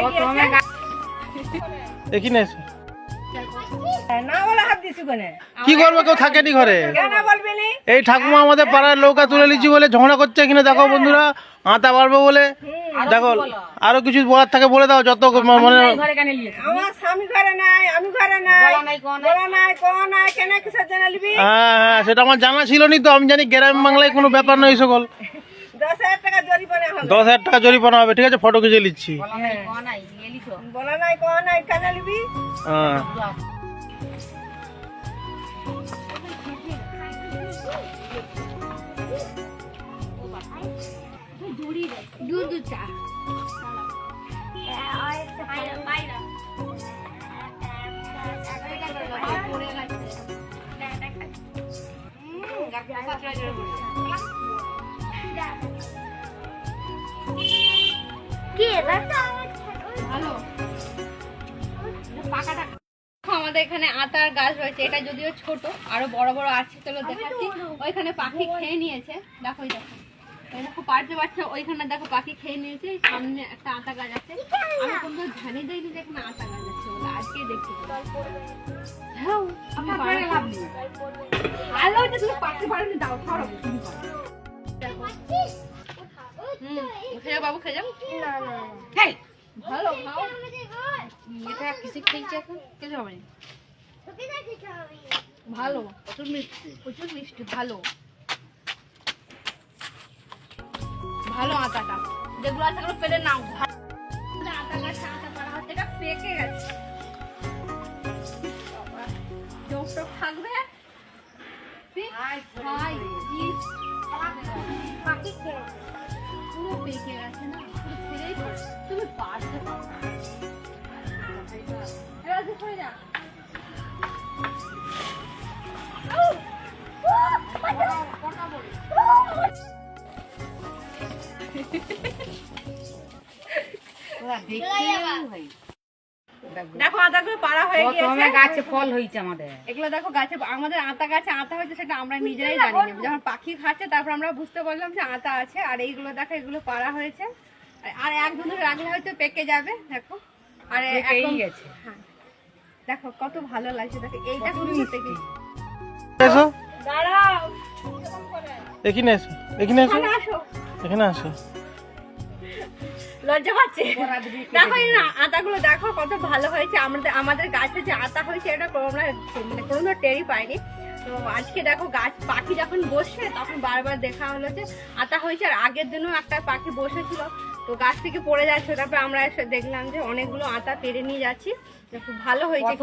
হয়ে গিয়েছে। এখানে এসে না বলে হাত দিছি কোনে? কি করবো, কেউ থাকেনি ঘরে। কেন বলবি নি? এই ঠাকুমা আমাদের পাড়ার নৌকা তুলে নিচ্ছি বলে ঝগড়া করছে এখানে। দেখো বন্ধুরা, আতা পারবো বলে। দেখো আরো কিছু বলার থাকে বলে দাও, যত মানে আমার স্বামী ঘরে নাই, আমি ঘরে নাই, বলা নাই কোয়া নাই, কেন কিসের জন্য নিবি? হ্যাঁ, সেটা আমার জানা ছিল নি তো। আমি জানি গ্রাম বাংলায় কোনো ব্যাপার নয় এই সকল। 10,000 টাকা জরিমানা হবে। 10,000 টাকা জরিমানা হবে, ঠিক আছে? ফটো খিচে নিচ্ছি। বলা নাই কোয়া নাই, কেন নিবি? হ্যাঁ, আমাদের এখানে আতার গাছ রয়েছে, এটা যদিও ছোট, আরো বড় বড় আছে, চলো দেখাচ্ছি। ওইখানে পাখি খেয়ে নিয়েছে, দেখো এই দেখো, এই দেখো পারতে পারছে। ওইখানে দেখো পাখি খেয়ে নিয়েছে। সামনে একটা আতা গাছ আছে, আমি কোনো ধ্যানই দেয়নি যে এখানে আতা গাছ আছে বলে, আজকে দেখছি। ভালো হচ্ছে, তুমি পাখি পারনি, দাও সরো। উঠে যাও বাবু, খেয়ে যাও। ভালো খাও। এটা কিছু খেয়েছে এখন, কিছু হবে না। ভালো, প্রচুর মিষ্টি, প্রচুর মিষ্টি, ভালো ভালো আটাটা। যেগুলো আছে সেগুলো ফেলে নাও। আটা গাছে আটা পাড়া হচ্ছে, এটা পেকে গেছে। জোক টোক থাকবে, পুরো পেকে গেছে না, পুরো ফেলেই পড়ে। তুমি পারতে পারো। দেখো আতাগুলো পাড়া হয়ে গিয়েছে, গাছে ফল হয়েছে আমাদের। এগুলো দেখো গাছে, আমাদের আতা গাছে আতা হয়েছে, সেটা আমরা নিজেরাই জানি না। যখন পাখি খাচ্ছে তারপর আমরা বুঝতে পারলাম যে আতা আছে। আর এইগুলো দেখো, এগুলো পাড়া হয়েছে, আর এক দুটো রাখলে হয়তো পেকে যাবে। দেখো আর গেছে। হ্যাঁ, দেখো কত ভালো লাগছে। দেখো এইটা খুব পেকে। এসো দাঁড়াও, এখানে এসো, এখানে এসো, আসো, এখানে আসো। লজ্জা পাচ্ছে। দেখো এই না আতাগুলো দেখো কত ভালো হয়েছে। আমাদের গাছে যে আতা হয়েছে এটা আমরা মানে কোনো টেরই পাইনি। তো আজকে দেখো গাছ পাখি যখন বসছে তখন বারবার দেখা হলো যে আতা হয়েছে। আর আগের দিনও একটা পাখি বসেছিল, তো গাছ থেকে পড়ে যাচ্ছে। তারপর আমরা এসে দেখলাম যে অনেকগুলো আতা পেরে নিয়ে যাচ্ছি। খুব ভালো হয়েছে।